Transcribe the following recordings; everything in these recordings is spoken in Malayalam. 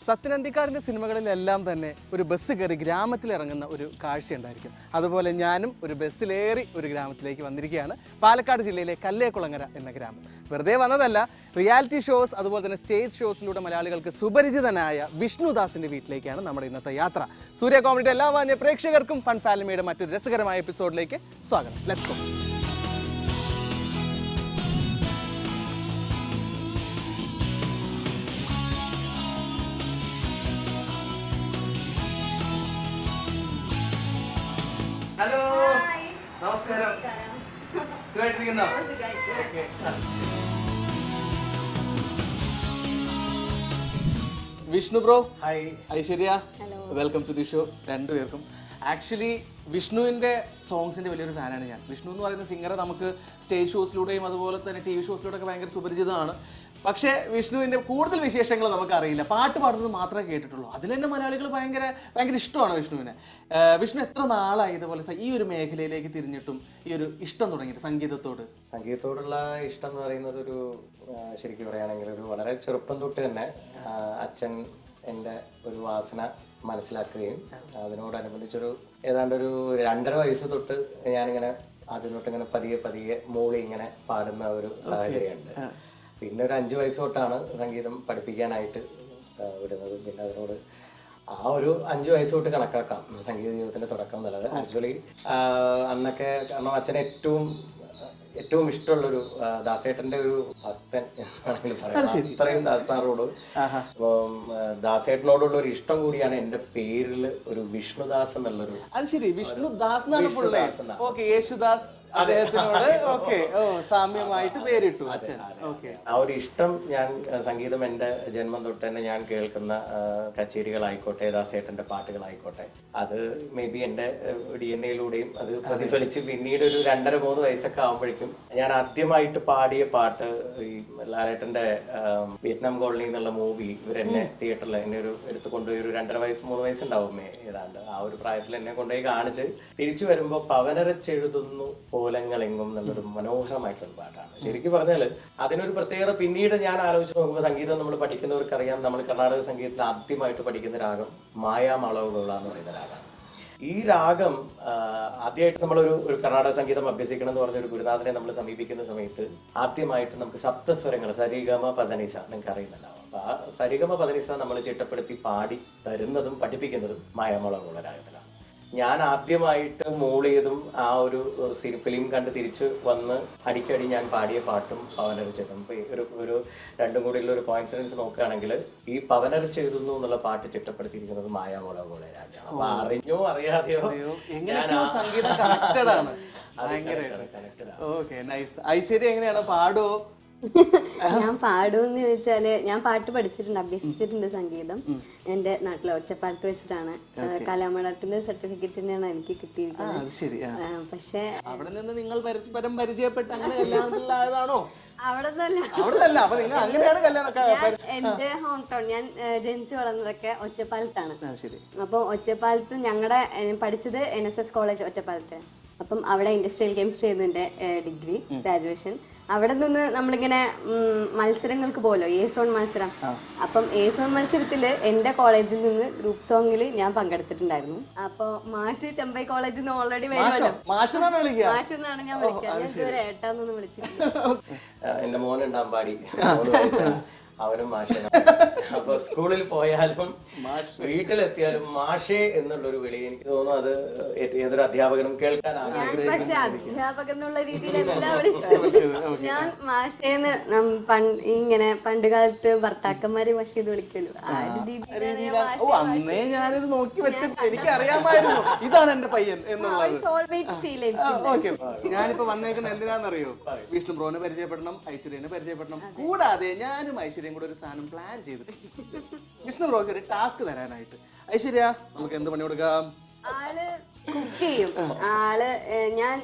സത്യനന്ദിക്കാടിൻ്റെ സിനിമകളിലെല്ലാം തന്നെ ഒരു ബസ് കയറി ഗ്രാമത്തിലിറങ്ങുന്ന ഒരു കാഴ്ചയുണ്ടായിരിക്കും. അതുപോലെ ഞാനും ഒരു ബസ്സിലേറി ഒരു ഗ്രാമത്തിലേക്ക് വന്നിരിക്കുകയാണ്. പാലക്കാട് ജില്ലയിലെ കല്ലേക്കുളങ്ങര എന്ന ഗ്രാമം. വെറുതെ വന്നതല്ല, റിയാലിറ്റി ഷോസ് അതുപോലെ തന്നെ സ്റ്റേജ് ഷോസിലൂടെ മലയാളികൾക്ക് സുപരിചിതനായ വിഷ്ണുദാസിൻ്റെ വീട്ടിലേക്കാണ് നമ്മുടെ ഇന്നത്തെ യാത്ര. സൂര്യ കോമഡിയുടെ എല്ലാ മാന്യ പ്രേക്ഷകർക്കും ഫൺ ഫാമിലിയുടെ മറ്റൊരു രസകരമായ എപ്പിസോഡിലേക്ക് സ്വാഗതം. Let's go. ഹലോ, നമസ്കാരം. സുഖമായിട്ടിരിക്കുന്നോ? Vishnu bro, hi. Aishwarya, welcome to the show. രണ്ടുപേർക്കും ആക്ച്വലി വിഷ്ണുവിൻ്റെ സോങ്സിൻ്റെ വലിയൊരു ഫാനാണ് ഞാൻ. വിഷ്ണു എന്ന് പറയുന്ന സിംഗറെ നമുക്ക് സ്റ്റേജ് ഷോസിലൂടെയും അതുപോലെ തന്നെ TV ഷോസിലൂടെയൊക്കെ ഭയങ്കര സുപരിചിതമാണ്. പക്ഷേ വിഷ്ണുവിൻ്റെ കൂടുതൽ വിശേഷങ്ങൾ നമുക്കറിയില്ല. പാട്ട് പാടുന്നത് മാത്രമേ കേട്ടിട്ടുള്ളൂ. അതിൽ തന്നെ മലയാളികൾ ഭയങ്കര ഇഷ്ടമാണ് വിഷ്ണുവിനെ. വിഷ്ണു എത്ര നാളായി ഇതുപോലെ ഈ ഒരു മേഖലയിലേക്ക് തിരിഞ്ഞിട്ടും ഈ ഒരു ഇഷ്ടം തുടങ്ങിയിട്ട് സംഗീതത്തോടുള്ള ഇഷ്ടം എന്ന് പറയുന്നത് ഒരു ശരിക്കും പറയുകയാണെങ്കിൽ ഒരു വളരെ ചെറുപ്പം തൊട്ട് തന്നെ അച്ഛൻ എൻ്റെ ഒരു വാസന മനസ്സിലാക്കുകയും അതിനോടനുബന്ധിച്ചൊരു ഏതാണ്ട് ഒരു 2.5 വയസ്സ് തൊട്ട് ഞാനിങ്ങനെ അതിനോട്ട് ഇങ്ങനെ പതിയെ മൂളി ഇങ്ങനെ പാടുന്ന ഒരു സാഹചര്യമുണ്ട്. പിന്നെ ഒരു 5 വയസ്സ് തൊട്ടാണ് സംഗീതം പഠിപ്പിക്കാനായിട്ട് വിടുന്നത്. പിന്നെ അതിനോട് ആ ഒരു 5 വയസ്സ് തൊട്ട് കണക്കാക്കാം സംഗീത ജീവിതത്തിന്റെ തുടക്കം എന്നുള്ളത്. ആക്ച്വലി അന്നൊക്കെ കാരണം അച്ഛന് ഏറ്റവും ഇഷ്ടമുള്ളൊരു ദാസേട്ടന്റെ ഒരു ഭക്തൻ എന്നാണെങ്കിൽ പറയാം. അത്രയും ദാസാറോട് അപ്പം ദാസേട്ടനോടുള്ള ഒരു ഇഷ്ടം കൂടിയാണ് എന്റെ പേരിൽ ഒരു വിഷ്ണുദാസ് എന്നുള്ളൊരു. അത് ശരി, വിഷ്ണുദാസ് യേശുദാസ് അദ്ദേഹത്തിനോട് സാമ്യമായിട്ട് പേരിട്ടു അച്ഛൻ. ആ ഒരു ഇഷ്ടം ഞാൻ സംഗീതം എന്റെ ജന്മം തൊട്ട് തന്നെ ഞാൻ കേൾക്കുന്ന കച്ചേരികളായിക്കോട്ടെ ദാസേട്ടന്റെ പാട്ടുകളായിക്കോട്ടെ അത് മേ ബി എന്റെ DNA-യിലൂടെയും അത് പ്രതിഫലിച്ച് പിന്നീട് ഒരു 2.5-3 വയസ്സൊക്കെ ആകുമ്പോഴേക്കും ഞാൻ ആദ്യമായിട്ട് പാടിയ പാട്ട് ഈ ലാലേട്ടന്റെ വിയറ്റ്നാം കോളനി എന്നുള്ള മൂവി ഇവരെന്നെ തിയേറ്ററിൽ എന്നെ ഒരു എടുത്തു കൊണ്ടുപോയി ഒരു 2.5 വയസ്സ് 3 വയസ്സുണ്ടാവുമേ ഏതാണ്ട് ആ ഒരു പ്രായത്തിൽ എന്നെ കൊണ്ടുപോയി കാണിച്ച് തിരിച്ചു വരുമ്പോ പവനരച്ചെഴുതുന്നു കോലങ്ങളെങ്ങും എന്നുള്ളൊരു മനോഹരമായിട്ടുള്ള പാട്ടാണ്. ശരിക്കും പറഞ്ഞാൽ അതിനൊരു പ്രത്യേകത പിന്നീട് ഞാൻ ആലോചിച്ച് നോക്കുമ്പോൾ സംഗീതം നമ്മൾ പഠിക്കുന്നവർക്കറിയാം, നമ്മൾ കർണാടക സംഗീതത്തിൽ ആദ്യമായിട്ട് പഠിക്കുന്ന രാഗം മായാമളവുള്ള എന്ന് പറയുന്ന രാഗമാണ്. ഈ രാഗം ആദ്യമായിട്ട് നമ്മളൊരു കർണാടക സംഗീതം അഭ്യസിക്കണം എന്ന് പറഞ്ഞ ഒരു ഗുരുനാഥനെ നമ്മൾ സമീപിക്കുന്ന സമയത്ത് ആദ്യമായിട്ട് നമുക്ക് സപ്തസ്വരങ്ങൾ സരിഗമ പദനിസ നിങ്ങൾക്ക് അറിയുന്നുണ്ടാവും. അപ്പൊ ആ സരിഗമ പദനിസ നമ്മൾ ചിട്ടപ്പെടുത്തി പാടി തരുന്നതും പഠിപ്പിക്കുന്നതും മായാമളവുള്ള രാഗത്തിലാണ്. ഞാൻ ആദ്യമായിട്ട് മൂളിയതും ആ ഒരു ഫിലിം കണ്ട് തിരിച്ചു വന്ന് അടിക്കടി ഞാൻ പാടിയ പാട്ടും പവനരച്ചെഴുതും. ഒരു രണ്ടും കൂടിയുള്ള ഒരു കോയിൻസിഡൻസ് നോക്കുകയാണെങ്കിൽ ഈ പവനരച്ചെഴുതുന്നു എന്നുള്ള പാട്ട് ചിട്ടപ്പെടുത്തിയിരിക്കുന്നത് മായാമോള രാജാണ്. അപ്പൊ അറിഞ്ഞോ അറിയാതെയോ സംഗീതം കണക്റ്റഡ് ആണ്. ഐശ്വര്യ എങ്ങനെയാണ് പാടുവോ? ഞാൻ പാടുമെന്ന് ചോദിച്ചാല് ഞാൻ പാട്ട് പഠിച്ചിട്ടുണ്ട്, അഭ്യസിച്ചിട്ടുണ്ട് സംഗീതം. എന്റെ നാട്ടിലെ ഒറ്റപ്പാലത്ത് വെച്ചിട്ടാണ്. കലാമണ്ഡലത്തിന്റെ സർട്ടിഫിക്കറ്റ് തന്നെയാണ് എനിക്ക് കിട്ടിയിരിക്കുന്നത്. പക്ഷെ അവിടെ നിന്ന് നിങ്ങൾ പരസ്പരം പരിചയപ്പെട്ട് അങ്ങനെ കല്യാണത്തിലായതാണോ? എന്റെ ഹോം ടൗൺ, ഞാൻ ജനിച്ചു വളർന്നതൊക്കെ ഒറ്റപ്പാലത്താണ്. അപ്പം ഒറ്റപ്പാലത്ത് ഞങ്ങളുടെ പഠിച്ചത് NSS കോളേജ് ഒറ്റപ്പാലത്ത്. അപ്പം അവിടെ ഇൻഡസ്ട്രിയൽ കെമിസ്ട്രി ആയിരുന്നു എൻ്റെ ഡിഗ്രി ഗ്രാജുവേഷൻ. അവിടെ നിന്ന് നമ്മളിങ്ങനെ മത്സരങ്ങൾക്ക് പോലോ, A-സോൺ മത്സരം. അപ്പം A-സോൺ മത്സരത്തില് എൻ്റെ കോളേജിൽ നിന്ന് ഗ്രൂപ്പ് സോങ്ങിൽ ഞാൻ പങ്കെടുത്തിട്ടുണ്ടായിരുന്നു. അപ്പൊ മാഷ് ചെമ്പൈ കോളേജിൽ നിന്ന് ഓൾറെഡി വരുമല്ലോ, മാഷ് എന്നാണ് ഞാൻ വിളിക്കുക. ഞാൻ ഇതുവരെ ഏട്ടാന്നൊന്നും വിളിച്ചിട്ടില്ല. എന്റെ മോനുണ്ടാകും പാടി അവനും മാഷേ. അപ്പൊ സ്കൂളിൽ പോയാലും വീട്ടിലെത്തിയാലും മാഷേ എന്നുള്ളൊരു വിളി എനിക്ക് തോന്നുന്നു അത് ഏതൊരു അധ്യാപകനും കേൾക്കാൻ ആഗ്രഹിക്കുന്നു. പക്ഷെ അധ്യാപകൻ എന്നുള്ള രീതിയിലല്ല വിളിച്ചത്. ഞാൻ മാഷേന്ന് ഇങ്ങനെ പണ്ട് കാലത്ത് ഭർത്താക്കന്മാര് മാഷ് ചെയ്ത് വിളിക്കല്ലോ, ആ ഒരു അന്നേ ഞാനിത് നോക്കി വെച്ചിട്ട് എനിക്ക് അറിയാമായിരുന്നു ഇതാണ് എന്റെ പയ്യൻ എന്നുള്ളത്. ഞാനിപ്പോ വന്നേക്കുന്നത് എന്തിനാന്നറിയോ? വിഷ്ണു ബ്രോനെ പരിചയപ്പെടണം, ഐശ്വര്യനെ പരിചയപ്പെടണം. കൂടാതെ ഞാനും ഐശ്വര്യ കൂടെ ഒരു സാധനം പ്ലാൻ ചെയ്തിട്ടുണ്ട്. വിഷ്ണു ബ്രോക്ക് ഒരു ടാസ്ക് തരാനായിട്ട്. ഐശ്വര്യ, നമുക്ക് എന്ത് പണി കൊടുക്കാം? ആള് കുക്ക് ചെയ്യും ആള്. ഞാൻ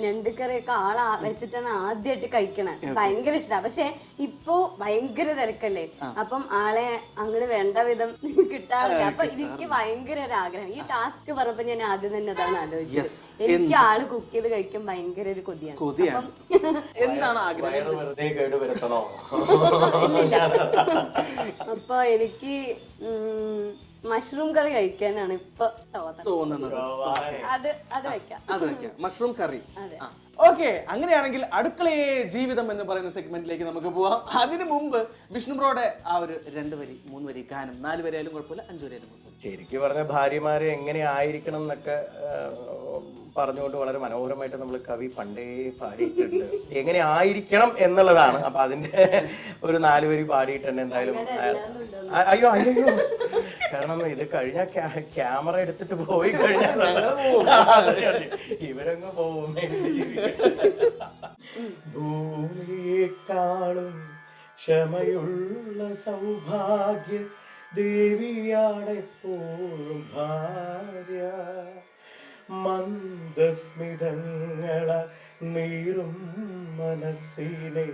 ഞണ്ടുകറിയൊക്കെ ആള് വെച്ചിട്ടാണ് ആദ്യമായിട്ട് കഴിക്കണേ. ഭയങ്കര ഇഷ്ടമാണ്. പക്ഷെ ഇപ്പൊ ഭയങ്കര തിരക്കല്ലേ, അപ്പം ആളെ അങ്ങോട്ട് വേണ്ട വിധം കിട്ടാറില്ല. അപ്പൊ എനിക്ക് ഭയങ്കര ഒരു ആഗ്രഹം. ഈ ടാസ്ക് പറഞ്ഞപ്പോ ഞാൻ ആദ്യം തന്നെ അതാണ് ആലോചിച്ചത്. എനിക്ക് ആള് കുക്ക് ചെയ്ത് കഴിക്കാൻ ഭയങ്കര ഒരു കൊതിയാണ്. എന്താണ് ആഗ്രഹം? വെറുതെ കേടുവരുത്തണോ? അപ്പൊ എനിക്ക് മഷ്റൂം കറി കഴിക്കാനാണ് ഇപ്പൊ തോന്നുന്നത്. അത് വെക്കാം. മഷ്റൂം കറി. ഓക്കെ, അങ്ങനെയാണെങ്കിൽ അടുക്കളയെ ജീവിതം എന്ന് പറയുന്ന സെഗ്മെന്റിലേക്ക് നമുക്ക് പോവാം. അതിനു മുമ്പ് വിഷ്ണു ബ്രോയുടെ ആ ഒരു 2 വരി 3 വരി ഗാനം, 4 വരി ആയാലും കുഴപ്പമില്ല, 5 വരി ആയാലും കുഴപ്പമില്ല. ശരിക്കും പറഞ്ഞ ഭാര്യമാരെ എങ്ങനെ ആയിരിക്കണം എന്നൊക്കെ പറഞ്ഞുകൊണ്ട് വളരെ മനോഹരമായിട്ട് നമ്മൾ കവി പണ്ടേ പാടിയിട്ടുണ്ട്. എങ്ങനെ ആയിരിക്കണം എന്നുള്ളതാണ്. അപ്പൊ അതിന്റെ ഒരു 4 വരി പാടിയിട്ടുണ്ട്. എന്തായാലും അയ്യോ കാരണം ഇത് കഴിഞ്ഞ ക്യാമറ എടുത്തിട്ട് പോയി കഴിഞ്ഞാൽ ഇവരങ്ങ് പോകും. ഭൂമിയെക്കാളും ക്ഷമയുള്ള സൗഭാഗ്യ ദേവിയാണെപ്പോഴും ഭാര്യ. മന്ദസ്മിതങ്ങള നീറും മനസ്സിനെ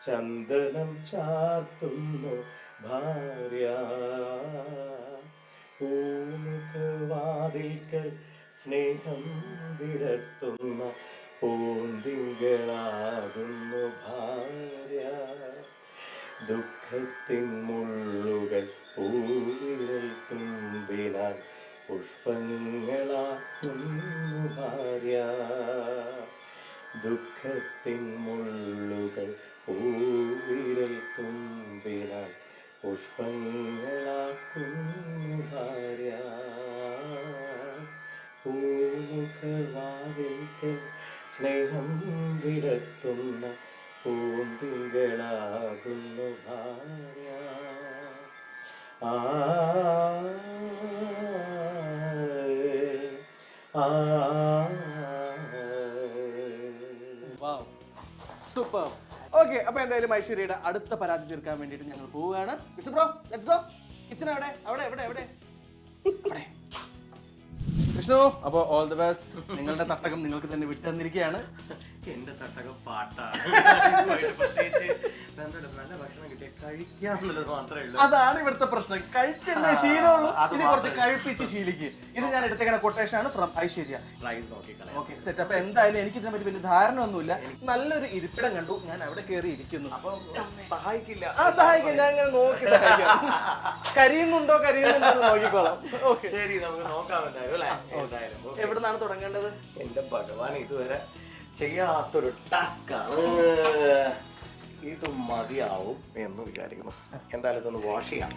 ചന്ദനം ചാർത്തുന്നു ഭാര്യ. പൂമുഖവാതിൽക്കൽ സ്നേഹം വിടർത്തുന്ന പൂന്തിങ്കളാകുന്നു ഭാര്യ. ദുഃഖത്തിൻ മുള്ളുകൾ പൂവിരൽ തുമ്പിനാൽ പുഷ്പങ്ങളാകുന്നു ഭാര്യ. ദുഃഖത്തിൻ മുള്ളുകൾ പൂവിരൽ തുമ്പിനാൽ പുഷ്പങ്ങളാക്കുന്നു ഭാര്യ. പൂമുഖവാതിൽക്കൽ സ്നേഹം വിടർത്തുന്ന പൂന്തിങ്കളാകുന്നു ഭാര്യ. സൂപ്പർ. ഓക്കെ, അപ്പൊ എന്തായാലും ഐശ്വര്യയുടെ അടുത്ത പരാതി തീർക്കാൻ വേണ്ടിയിട്ട് ഞങ്ങൾ പോവുകയാണ്. Vishnu bro, let's go. Kitchen എവിടെ? അവിടെ. വിഷ്ണു, അപ്പോൾ ഓൾ ദി ബെസ്റ്റ്. നിങ്ങളുടെ തട്ടകം നിങ്ങൾക്ക് തന്നെ വിട്ടു തന്നിരിക്കുകയാണ്. എന്റെ തട്ടകം പാട്ടാണ്. നല്ല ഭക്ഷണം കിട്ടിയ കഴിക്കാന്നുള്ളത് മാത്രമേ ഉള്ളൂ. അതാണ് ഇവിടുത്തെ പ്രശ്നം. കഴിച്ചെന്നെ ശീലമുള്ളൂ. ഇനി കുറച്ച് കഴിപ്പിച്ച് ശീലിക്കുക. ഇത് ഞാൻ എടുത്തേക്കുന്ന കൊട്ടേഷൻ ആണ് ഫ്രം ഐശ്വര്യ. Okay, set. അപ്പൊ എന്തായാലും എനിക്ക് ഇതിനെ പറ്റി വലിയ ധാരണ ഒന്നുമില്ല. നല്ലൊരു ഇരിപ്പിടം കണ്ടു, ഞാൻ അവിടെ കയറി ഇരിക്കുന്നു. അപ്പൊ സഹായിക്കില്ല. സഹായിക്കാം, ഞാൻ ഇങ്ങനെ നോക്കി സഹായിക്കാം. കരിയുന്നുണ്ടോ എന്ന് നോക്കിക്കോളാം. ഓക്കെ, ശരി, നമുക്ക് നോക്കാം. എവിടെ നിന്നാണ് തുടങ്ങേണ്ടത്? എന്റെ ഭഗവാൻ, ഇതുവരെ ചെയ്യാത്തൊരു ടാസ്ക് ആണ്. ഇത് മതിയാവും എന്ന് വിചാരിക്കുന്നു. എന്തായാലും ഇതൊന്ന് വാഷ് ചെയ്യാം.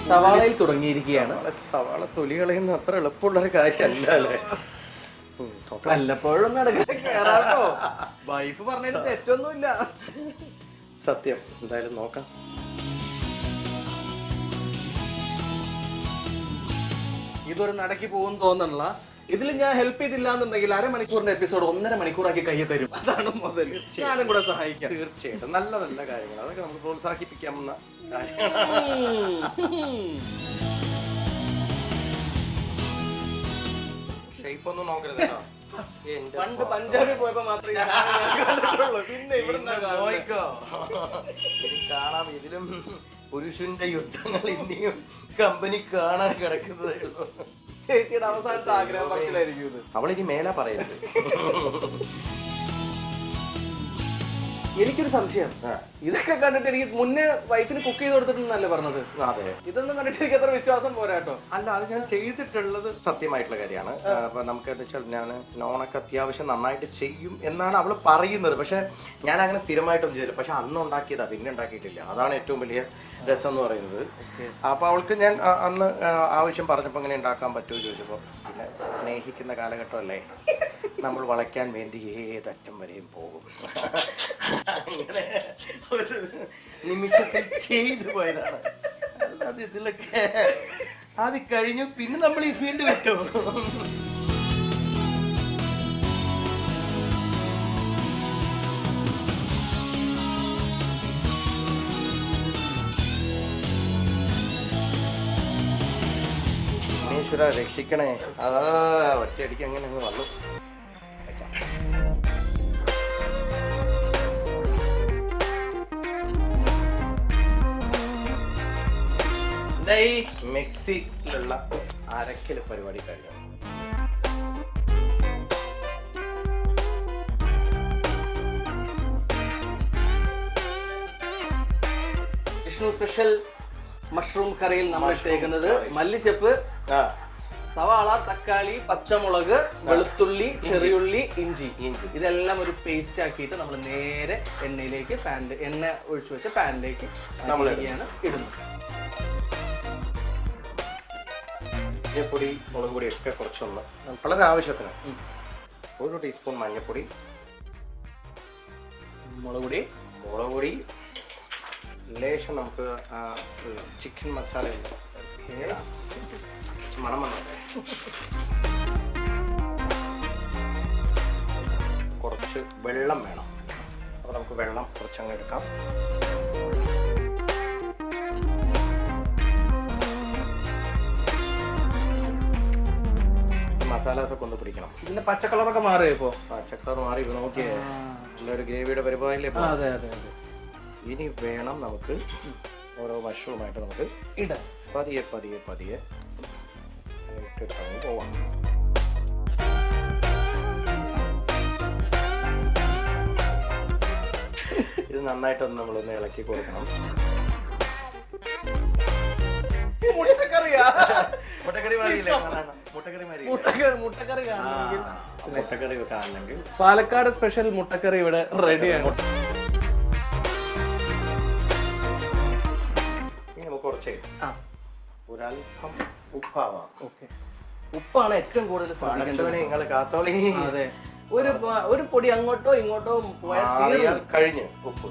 സവാളയിൽ തുടങ്ങിയിരിക്കുകയാണ്. സവാള തൊലി കളയുന്ന അത്ര എളുപ്പമുള്ളൊരു കാര്യമല്ല അല്ലേ? വല്ലപ്പോഴും കേറാട്ടോ. വൈഫ് പറഞ്ഞതിന് തെറ്റൊന്നുമില്ല. സത്യം. എന്തായാലും നോക്കാം. ഇതൊരു നടക്കി പോകും തോന്നണില്ല. ഇതിൽ ഞാൻ ഹെൽപ്പ് ചെയ്തില്ല എന്നുണ്ടെങ്കിൽ 1/2 മണിക്കൂറിന്റെ എപ്പിസോഡ് 1.5 മണിക്കൂറാക്കി കയ്യിൽ തരും. അതാണ് മുതൽ. ഞാനും കൂടെ സഹായിക്കാം. തീർച്ചയായിട്ടും നല്ല നല്ല കാര്യങ്ങൾ, അതൊക്കെ നമുക്ക് പ്രോത്സാഹിപ്പിക്കാവുന്ന കാര്യങ്ങൾ. ഷേപ്പൊന്നും നോക്കരുത് കേട്ടോ. പണ്ട് പഞ്ചാബിൽ പോയപ്പോ മാത്രമേ പിന്നെ ഇവിടെ കാണാം. ഇതിലും പുരുഷന്റെ യുദ്ധങ്ങൾ ഇനിയും കമ്പനി കാണാൻ കിടക്കുന്നതേ ഉള്ളൂ. ചേച്ചിയുടെ അവസാനത്തെ ആഗ്രഹം പറച്ചിലായിരിക്കും ഇത്. അവളിനി മേലെ പറയരുത്. എനിക്കൊരു സംശയം. ഇതൊക്കെ കണ്ടിട്ട് എനിക്ക് മുന്നേ വൈഫിന് കുക്ക് ചെയ്ത് കൊടുത്തിട്ടുണ്ടെന്നല്ലേ പറഞ്ഞത്? അതെ. ഇതൊന്നും കണ്ടിട്ട് എനിക്ക് അത്ര വിശ്വാസം പോരാട്ടോ. അല്ല, അത് ഞാൻ ചെയ്തിട്ടുള്ളത് സത്യമായിട്ടുള്ള കാര്യമാണ്. അപ്പൊ നമുക്ക് എന്താ വെച്ചാൽ ഞാൻ നോണൊക്കെ അത്യാവശ്യം നന്നായിട്ട് ചെയ്യും എന്നാണ് അവള് പറയുന്നത്. പക്ഷെ ഞാൻ അങ്ങനെ സ്ഥിരമായിട്ടൊന്നും ചെയ്തില്ല. പക്ഷെ അന്ന് ഉണ്ടാക്കിയതാ, പിന്നെ ഉണ്ടാക്കിയിട്ടില്ല. അതാണ് ഏറ്റവും വലിയ രസം എന്ന് പറയുന്നത്. അപ്പൊ അവൾക്ക് ഞാൻ അന്ന് ആവശ്യം പറഞ്ഞപ്പോ ഇങ്ങനെ ഉണ്ടാക്കാൻ പറ്റുമോ ചോദിച്ചപ്പോ, പിന്നെ സ്നേഹിക്കുന്ന കാലഘട്ടമല്ലേ, നമ്മൾ വളയ്ക്കാൻ വേണ്ടി ഏതറ്റം വരെയും പോകും. അങ്ങനെ ഒരു നിമിഷത്തിൽ ചെയ്തു പോയതാണ്. അത് ഇതിലൊക്കെ അത് കഴിഞ്ഞു. പിന്നെ നമ്മൾ ഈ ഫീൽഡ് വിട്ടു. ഈശ്വര രക്ഷിക്കണേ. ഒറ്റയടിക്ക് അങ്ങനെ അങ്ങ് വന്നു. ഈ മിക്സിയിലുള്ള അരക്കല് പരിപാടി കഴിഞ്ഞു. വിഷ്ണു സ്പെഷ്യൽ മഷ്റൂം കറിയിൽ നമ്മൾ ഇട്ടേക്കുന്നത് മല്ലിച്ചപ്പ്, സവാള, തക്കാളി, പച്ചമുളക്, വെളുത്തുള്ളി, ചെറിയുള്ളി, ഇഞ്ചി ഇതെല്ലാം ഒരു പേസ്റ്റ് ആക്കിയിട്ട് നമ്മൾ നേരെ എണ്ണയിലേക്ക് എണ്ണ ഒഴിച്ചു വെച്ച പാനിലേക്ക് ഇടുന്നത്. മഞ്ഞപ്പൊടി, മുളക് പൊടി ഒക്കെ കുറച്ചൊന്ന് വളരെ ആവശ്യത്തിന്. 1 ടീസ്പൂൺ മഞ്ഞപ്പൊടി, മുളക് പൊടി, ലേശം നമുക്ക് ചിക്കൻ മസാല മണം വന്നോട്ടെ. കുറച്ച് വെള്ളം വേണം. അപ്പോൾ നമുക്ക് വെള്ളം കുറച്ചങ്ങ് എടുക്കാം. മസാലാസൊക്കെ ഒന്ന് പിടിക്കണം. ഇതിന്റെ പച്ചക്കളറൊക്കെ മാറിയോ ഇപ്പോൾ? പച്ചക്കളർ മാറി. നോക്കിയേ, നല്ലൊരു ഗ്രേവിയുടെ പരിപാടിയില്ലേ. അതെ അതെ അതെ. ഇനി വേണം നമുക്ക് ഓരോ മഷ്റൂമായിട്ട് നമുക്ക് ഇടാം. പതിയെ പതിയെ പതിയെ ഇട്ടിട്ടങ്ങ് പോവാം. ഇത് നന്നായിട്ടൊന്ന് നമ്മളൊന്ന് ഇളക്കി കൊടുക്കണം. മുട്ടക്കറി കാണണമെങ്കിൽ പാലക്കാട് സ്പെഷ്യൽ മുട്ടക്കറി ഇവിടെ റെഡിയാണ്. നമുക്ക് കുറച്ച് ഒരൽപ്പം ഉപ്പാവാം. ഉപ്പാണ് ഏറ്റവും കൂടുതൽ ശ്രദ്ധിക്കേണ്ടത്. നിങ്ങൾ കാത്തോളി. അതെ, ഒരു പൊടി അങ്ങോട്ടോ ഇങ്ങോട്ടോ പോയാൽ കഴിഞ്ഞ് ഉപ്പ്.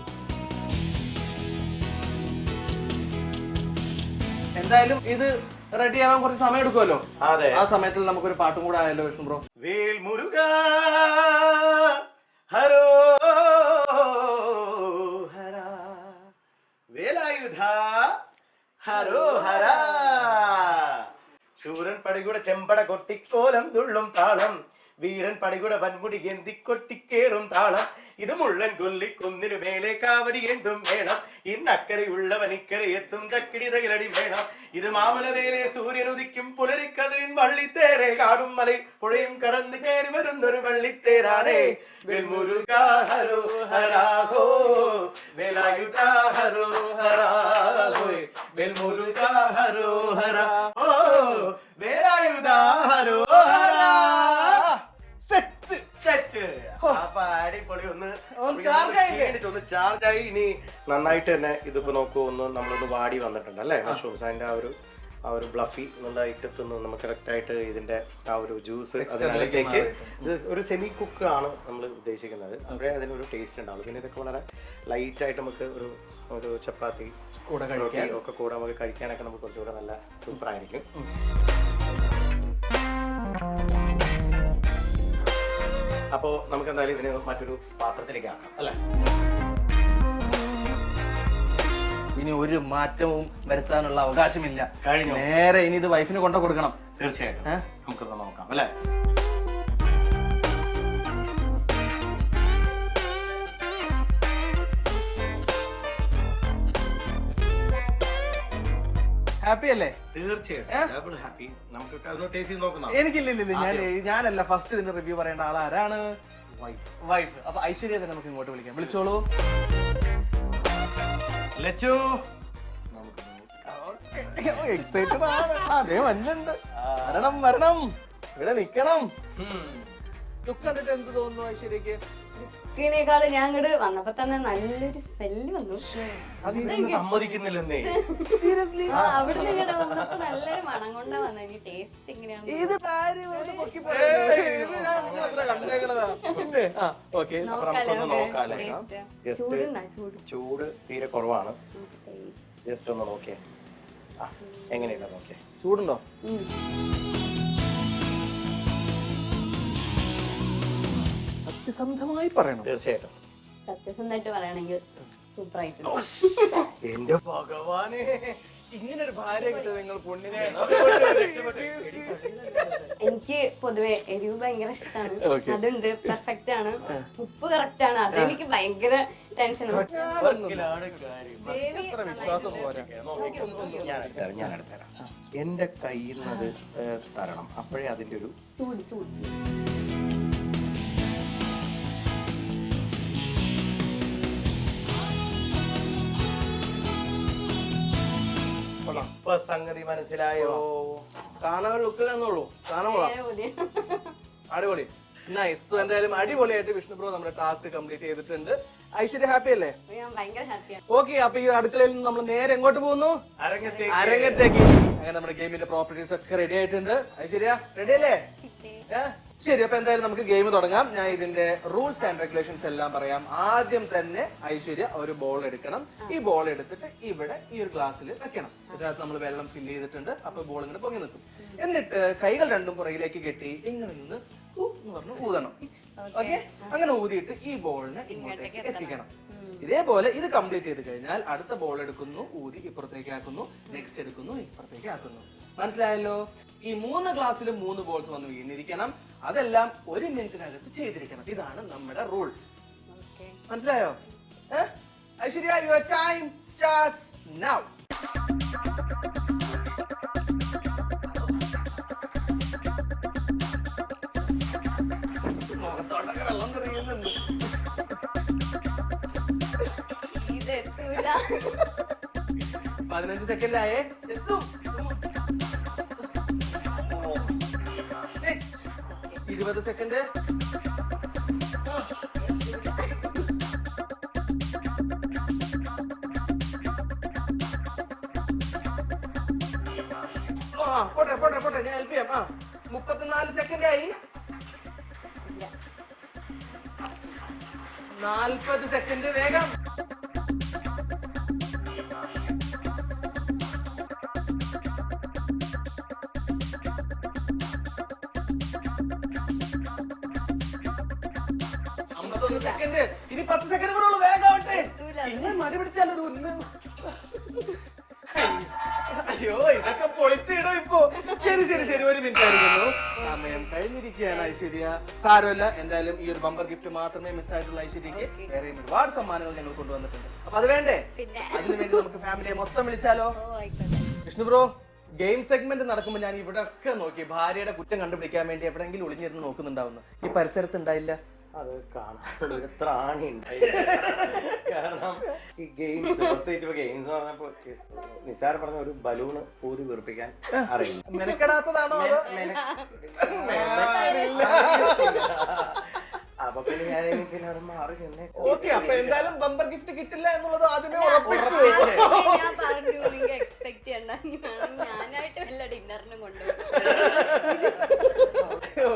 എന്തായാലും ഇത് റെഡി ആവാൻ കുറച്ച് സമയം എടുക്കുമല്ലോ. അതെ, ആ സമയത്തിൽ നമുക്കൊരു പാട്ടും കൂടെ ആയല്ലോ വിഷ്ണു ബ്രോ. വേൽ മുരുകാ ഹരോ ഹര, വേലായുധാ ഹരോ ഹര, ശൂരൻ പടികൂടെ ചെമ്പട കൊട്ടിക്കോലം തുള്ളും താളം, വീരൻ പടികൂടെ വൻമുടി എന്തിക്കൊട്ടിക്കേറും താളം, ഇത് മുള്ളൻ കൊല്ലിക്കൊന്നിനു മേലെ കാവടി എന്തും വേണം, ഇന്നക്കരയുള്ളവൻ ഇക്കരെ എത്തും തക്കിടി തകിലടി വേണം, ഇത് മാമലവേലെ സൂര്യൻ ഉദിക്കും പുലരിക്കതിരിൻ വള്ളിത്തേരെ, കാടും മലയും പുഴയും കടന്നു കയറി വരുന്നൊരു വള്ളിത്തേരാണേ. വെൽമുരുകാ ഹരോ ഹരാഹോ, വേലായുധാ ഹരോ ഹരാഹോ, വെൽമുരുകാ ഹരോ ഹരാ ഓ, വേലായുധാ ഹരോ ഹരാ. അടിപൊളി. ഒന്ന് ചാർജായി. ഇനി നന്നായിട്ട് തന്നെ ഇതിപ്പോ നോക്കൂ, ഒന്ന് നമ്മളൊന്ന് വാടി വന്നിട്ടുണ്ട് അല്ലേ മഷ്റൂംസ്. അതിന്റെ ആ ഒരു ബ്ലഫി എന്നുള്ള ഐറ്റത്തിൽ നിന്ന് നമുക്ക് കറക്റ്റായിട്ട് ഇതിന്റെ ആ ഒരു ജ്യൂസ് അതിനകത്തേക്ക്, ഇത് ഒരു സെമി കുക്ക് ആണ് നമ്മൾ ഉദ്ദേശിക്കുന്നത്. അപ്പോഴേ അതിനൊരു ടേസ്റ്റ് ഉണ്ടാവും. പിന്നെ ഇതൊക്കെ വളരെ ലൈറ്റായിട്ട് നമുക്ക് ഒരു ചപ്പാത്തി ഒക്കെ കൂടെ നമുക്ക് കഴിക്കാനൊക്കെ നമുക്ക് കുറച്ചുകൂടെ നല്ല സൂപ്പർ ആയിരിക്കും. അപ്പോ നമുക്ക് എന്തായാലും ഇതിന് മറ്റൊരു പാത്രത്തിലേക്ക് ആക്കാം അല്ലേ. ഇനി ഒരു മാറ്റവും വരുത്താനുള്ള അവകാശമില്ല. കഴിഞ്ഞു. നേരെ ഇനി ഇത് വൈഫിന് കൊണ്ടു കൊടുക്കണം. തീർച്ചയായിട്ടും നമുക്കൊന്ന് നോക്കാം അല്ലേ. ഹാപ്പി അല്ലേ? തീർച്ചയായിട്ടും ഹാപ്പി. നമുക്ക് ടേസ്റ്റ് ചെയ്ത് നോക്കാം. എനിക്കില്ല, ഞാനല്ല ഫസ്റ്റ് ഇതിന്റെ റിവ്യൂ പറയേണ്ട ആളാരാണ്? വൈഫ്. അപ്പൊ ഐശ്വര്യ തന്നെ നമുക്ക് ഇങ്ങോട്ട് വിളിക്കാം. വിളിച്ചോളൂ. എക്സൈറ്റഡ് ആണ്. അതേ വന്നുണ്ട്. വരണം, ഇവിടെ നിക്കണം. ലുക്ക് കണ്ടിട്ട് എന്ത് തോന്നുന്നു ഐശ്വര്യക്ക്? ിനേക്കാള് ഞാൻ ഇങ്ങോട്ട് വന്നപ്പോ തന്നെ നല്ലൊരു സ്മെല്ല് വന്നു. സമ്മതിക്കുന്നില്ലെന്നേ. സീരിയസ്ലി അവിടെ ഇങ്ങോട്ട് വന്നപ്പോ നല്ലൊരു മണം കൊണ്ടാ വന്നത്. ഇനി ടേസ്റ്റ് എങ്ങനെയാണ്? ഇത് ചൂട് തീരെ കുറവാണ്. ജസ്റ്റ് ഒന്ന് നോക്കിയേ. എങ്ങനെയുണ്ടോ നോക്കിയേ? ചൂടുണ്ടോ? സത്യസന്ധമായി പറയണം. തീർച്ചയായിട്ടും. സത്യസന്ധമായിട്ട് പറയണെങ്കിൽ സൂപ്പർ ആയിട്ടുണ്ട്. എന്റെ ഭഗവാനെ, ഇങ്ങനെ ഒരു ഭാര്യ കിട്ടുന്നത് നിങ്ങൾ പുണ്യം. എനിക്ക് പൊതുവെ എരിവ് ഭയങ്കര ഇഷ്ടമാണ്. അതുണ്ട്, പെർഫെക്റ്റ് ആണ്. ഉപ്പ് കറക്റ്റ് ആണ്. അതെനിക്ക് ഭയങ്കര ടെൻഷനാണ്. വിശ്വാസം പോരാ. ഞാൻ എടുത്തരാം. എന്റെ കയ്യിൽ നിന്ന് തരണം, അപ്പോഴേ അതിന്റെ ഒരു ചൂട് ചൂട്. ഇപ്പൊ സംഗതി മനസ്സിലായോ? കാണാൻ ലുക്കിലെന്നുള്ളൂ, കാണാൻ അടിപൊളി, നൈസ്. സോ എന്തായാലും അടിപൊളിയായിട്ട് വിഷ്ണു ബ്രോ നമ്മുടെ ടാസ്ക് കംപ്ലീറ്റ് ചെയ്തിട്ടുണ്ട്. ഐശ്വര്യ ഹാപ്പി അല്ലേ? ഭയങ്കര ഹാപ്പിയാണ്. ഓക്കെ, അപ്പൊ ഈ അടുക്കളയിൽ നിന്ന് നമ്മൾ നേരെ എങ്ങോട്ട് പോകുന്നു? അരങ്ങത്തേക്ക്. അങ്ങനെ നമ്മുടെ ഗെയിമിന്റെ പ്രോപ്പർട്ടീസ് ഒക്കെ റെഡി ആയിട്ടുണ്ട്. ഐശ്വര്യ റെഡി അല്ലേ? ശരി, അപ്പൊ എന്തായാലും നമുക്ക് ഗെയിം തുടങ്ങാം. ഞാൻ ഇതിന്റെ റൂൾസ് ആൻഡ് റെഗുലേഷൻസ് എല്ലാം പറയാം. ആദ്യം തന്നെ ഐശ്വര്യ ഒരു ബോൾ എടുക്കണം. ഈ ബോൾ എടുത്തിട്ട് ഇവിടെ ഈ ഒരു ഗ്ലാസ്സിൽ വെക്കണം. ഇതിനകത്ത് നമ്മൾ വെള്ളം ഫില്ല് ചെയ്തിട്ടുണ്ട്. അപ്പൊ ബോൾ ഇങ്ങനെ പൊങ്ങി നിൽക്കും. എന്നിട്ട് കൈകൾ രണ്ടും പുറകിലേക്ക് കെട്ടി ഇങ്ങനെ നിന്ന് എന്ന് പറഞ്ഞു ഊതണം. ഓക്കെ, അങ്ങനെ ഊതിയിട്ട് ഈ ബോളിനെ ഇങ്ങോട്ടേക്ക് എത്തിക്കണം. ഇതേപോലെ ഇത് കംപ്ലീറ്റ് ചെയ്ത് കഴിഞ്ഞാൽ അടുത്ത ബോൾ എടുക്കുന്നു, ഊതി ഇപ്പുറത്തേക്ക് ആക്കുന്നു, നെക്സ്റ്റ് എടുക്കുന്നു, ഇപ്പുറത്തേക്ക് ആക്കുന്നു. മനസ്സിലായല്ലോ? ഈ 3 ഗ്ലാസ്സിലും 3 ബോൾസ് വന്ന് വീണിരിക്കണം. അതെല്ലാം 1 മിനിറ്റിനകത്ത് ചെയ്തിരിക്കണം. ഇതാണ് നമ്മുടെ റൂൾ. മനസ്സിലായോ? Aishwarya, your time starts now. വെള്ളം തെറിയുന്നുണ്ട്. 15 സെക്കൻഡ് ആയേ, എത്തും. 20 സെക്കൻഡ്. പോട്ടെ പോട്ടെ പോട്ടെ, ഞാൻ ഹെൽപ്പ് ചെയ്യാം. 34 സെക്കൻഡ് ആയി. 40 സെക്കൻഡ്, വേഗം. സെക്കൻഡ്, ഇനി 10 സെക്കൻഡ് കൂടെ ഉള്ളു, വേഗാവട്ടെ. ഇങ്ങനെ മടി പിടിച്ചാലൊരു അയ്യോ, ഇതൊക്കെ പൊളിച്ചിടും ഇപ്പൊ. ശരി ശരി ശരി, 1 മിനിറ്റ് ആയിരിക്കുന്നു. സമയം കഴിഞ്ഞിരിക്കുകയാണ് ഐശ്വര്യ. സാരമല്ല, എന്തായാലും ഈ ഒരു ബമ്പർ ഗിഫ്റ്റ് മാത്രമേ മിസ്സായിട്ടുള്ള ഐശ്വര്യക്ക് വേറെയും ഒരുപാട് സമ്മാനങ്ങൾ ഞങ്ങൾ കൊണ്ടുവന്നിട്ടുണ്ട്. അപ്പൊ അത് വേണ്ടേ? അതിനുവേണ്ടി നമുക്ക് ഫാമിലിയെ മൊത്തം വിളിച്ചാലോ? വിഷ്ണു ബ്രോ, ഗെയിം സെഗ്മെന്റ് നടക്കുമ്പോൾ ഞാൻ ഇവിടെ ഒക്കെ നോക്കി ഭാര്യയുടെ കുറ്റം കണ്ടുപിടിക്കാൻ വേണ്ടി എവിടെയെങ്കിലും ഒളിഞ്ഞിരുന്ന് നോക്കുന്നുണ്ടാവുന്നു. ഈ പരിസരത്ത് ഉണ്ടായില്ല. അത് കാണാനുള്ള ഒരു ത്രാണിയുണ്ടായി. കാരണം ഈ ഗെയിംസ്, പ്രത്യേകിച്ച് ഇപ്പൊ ഗെയിംസ് പറഞ്ഞപ്പോ നിസാർ പറഞ്ഞ ഒരു ബലൂണ് ഊതി വീർപ്പിക്കാൻ അറിയില്ല. മെനക്കെടാത്തതാണോ അതോ? അപ്പൊ പിന്നെ ഞാൻ പിന്നെ അത് മാറി നിന്നേ. ഓക്കെ, അപ്പൊ എന്തായാലും ബമ്പർ ഗിഫ്റ്റ് കിട്ടില്ല എന്നുള്ളത് ആദ്യമേ ഉറപ്പിച്ചു. എക്സ്പെക്ട് ചെയ്യണ്ട, ഞാനായിട്ട് വല്ല ഡിന്നറിനും കൊണ്ടുപോകും.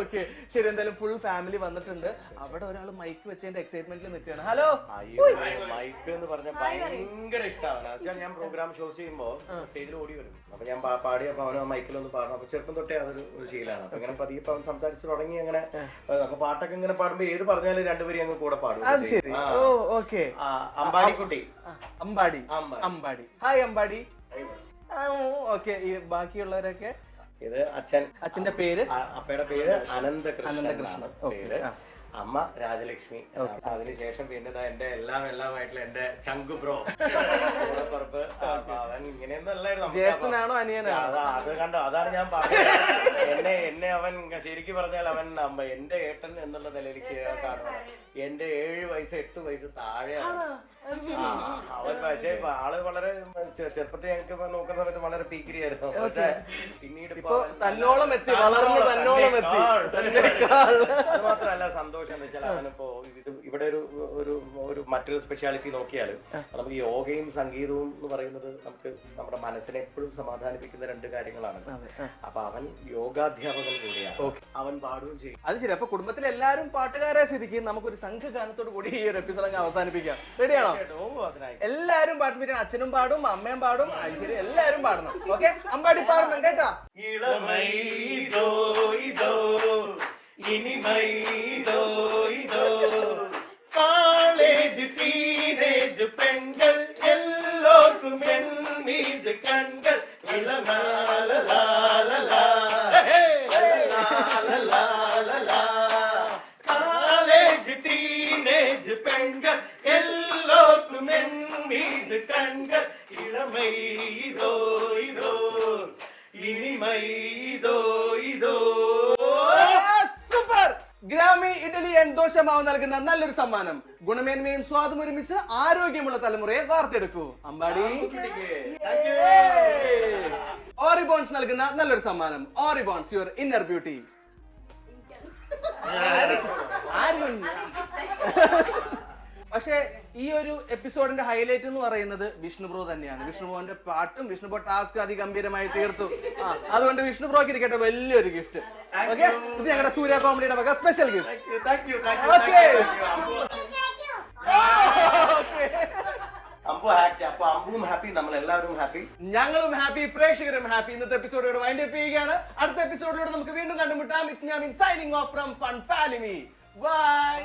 ഓക്കെ, ശരി. എന്തായാലും ഫുൾ ഫാമിലി വന്നിട്ടുണ്ട്. അവിടെ ഒരാൾ മൈക്ക് വെച്ചതിന്റെ എക്സൈറ്റ്മെന്റിൽ നിൽക്കുകയാണ്. ഹലോ. മൈക്ക് എന്ന് പറഞ്ഞ ഭയങ്കര ഇഷ്ടമാണ്. ഞാൻ പ്രോഗ്രാം ഷോസ് ചെയ്യുമ്പോ സ്റ്റേജിൽ ഓടി വരും. അപ്പൊ ഞാൻ പാടിയപ്പോ അവന് മൈക്കിലൊന്ന് പാടണം. അപ്പൊ ചെറുപ്പം തൊട്ടേ അതൊരു ശീലമാണ്. അപ്പൊ ഇങ്ങനെ പതിയെ അവൻ സംസാരിച്ചു തുടങ്ങി. അങ്ങനെ അപ്പൊ പാട്ടൊക്കെ ഇങ്ങനെ പാടുമ്പോ ഏത് പറഞ്ഞാലും രണ്ടുപേരും അങ്ങ് കൂടെ പാടും. അമ്പാടിക്കുട്ടി. അമ്പാടി. അമ്പാടി. ഹായ് അമ്പാടി. ഓക്കെ, ഈ ബാക്കിയുള്ളവരൊക്കെ? ഇത് അച്ഛന്റെ പേര്? അപ്പയുടെ പേര് അനന്തകൃഷ്ണൻ. പേര് അമ്മ രാജലക്ഷ്മി. അതിനുശേഷം പിന്നെ എന്റെ എല്ലാമായിട്ടുള്ള എന്റെ ചങ്കു ബ്രോ പുറപ്പ്. അവൻ ഇങ്ങനെയൊന്നല്ലായിരുന്നു. ജ്യേഷ്ഠനാണോ അനിയനാണോ? അത് കണ്ടോ, അതാണ് ഞാൻ പറഞ്ഞത്. എന്നെ അവൻ ശരിക്കും പറഞ്ഞാൽ അവൻ എന്റെ ഏട്ടൻ എന്നുള്ള നിലയിലേക്ക് കാണുന്നത്. എന്റെ 7 വയസ്സ് 8 വയസ്സ് താഴെയാണ് അവൻ. പക്ഷേ ആള് വളരെ ചെറുപ്പത്തിൽ ഞങ്ങൾക്ക് നോക്കുന്ന സമയത്ത് വളരെ പീക്കിരിയായിരുന്നു. പക്ഷെ പിന്നീട് തന്നോളം എത്തി, വളർന്ന് തന്നോളം എത്തി. അത് മാത്രമല്ല സന്തോഷം സന്തോഷം എന്ന് വെച്ചാൽ അവനിപ്പോ ഇവിടെ ഒരു മറ്റൊരു സ്പെഷ്യാലിറ്റി നോക്കിയാൽ നമുക്ക് യോഗയും സംഗീതവും എന്ന് പറയുന്നത് നമുക്ക് നമ്മുടെ മനസ്സിനെ എപ്പോഴും സമാധാനിപ്പിക്കുന്ന രണ്ട് കാര്യങ്ങളാണ്. അപ്പൊ അവൻ യോഗാധ്യാപകൻ കൂടിയാണ്, അവൻ പാടുകയും ചെയ്യും. അത് ശരി. അപ്പൊ കുടുംബത്തിലെ എല്ലാവരും പാട്ടുകാരെ സ്ഥിതിക്ക് നമുക്കൊരു സംഘഗാനത്തോട് കൂടി ഈ ഒരു എപ്പിസോഡ് അങ്ങ് അവസാനിപ്പിക്കാം. റെഡിയാണോ? എല്ലാരും പാർട്ടിസിപ്പേറ്റ് ചെയ്യണം. അച്ഛനും പാടും, അമ്മയും പാടും, ഐശ്വര്യ എല്ലാരും പാടണം. ഓക്കെ, അമ്പാടി പാടണം കേട്ടാ. ഇളമൈതോ ഇതോ ഇനിമൈതോ ഇതോ കോളേജ് ടീനേജ് പെൺകൾ എല്ലോർക്കും എൻമീത് കൺകൾ കോളേജ് ടീനേജ് പെൺകൾ എല്ലോർക്കും എൻമീത് കൺകൾ ഇളമൈതോ ഇതോ ഇനിമൈതോ ഇതോ. സൂപ്പർ! ഗ്രാമി ഇഡലി ആൻഡ് ദോശമാവ് നൽകുന്ന നല്ലൊരു സമ്മാനം. ഗുണമേന്മയും സ്വാദും ഒരുമിച്ച് ആരോഗ്യമുള്ള തലമുറയെ വാർത്തെടുക്കൂ. അമ്പാടി. ഓറിബോൺസ് നൽകുന്ന നല്ലൊരു സമ്മാനം. ഓറിബോൺസ്, യുവർ ഇന്നർ ബ്യൂട്ടി. പക്ഷേ ഈ ഒരു എപ്പിസോഡിന്റെ ഹൈലൈറ്റ് എന്ന് പറയുന്നത് വിഷ്ണു ബ്രോ തന്നെയാണ്. വിഷ്ണു ബ്രോന്റെ പാട്ടും വിഷ്ണു ബ്രോ ടാസ്ക് അതിഗംഭീരമായി തീർത്തു. അതുകൊണ്ട് വിഷ്ണു ബ്രോക്ക് ഇരിക്കട്ടെ വലിയൊരു ഗിഫ്റ്റ്. ഓക്കെ, ഇത് ഞങ്ങളുടെ സൂര്യ കോമഡിയുടെ വക സ്പെഷ്യൽ ഗിഫ്റ്റ്. അമ്പും ഹാപ്പി, നമ്മൾ എല്ലാവരും ഹാപ്പി, ഞങ്ങളും ഹാപ്പി, പ്രേക്ഷകരും ഹാപ്പി. ഇന്നത്തെ എപ്പിസോഡോട് വൈൻഡ് അപ്പ് ചെയ്യുകയാണ്. അടുത്ത എപ്പിസോഡിലൂടെ നമുക്ക് വീണ്ടും കണ്ടുമുട്ടാം. It's me signing off from fun family. By.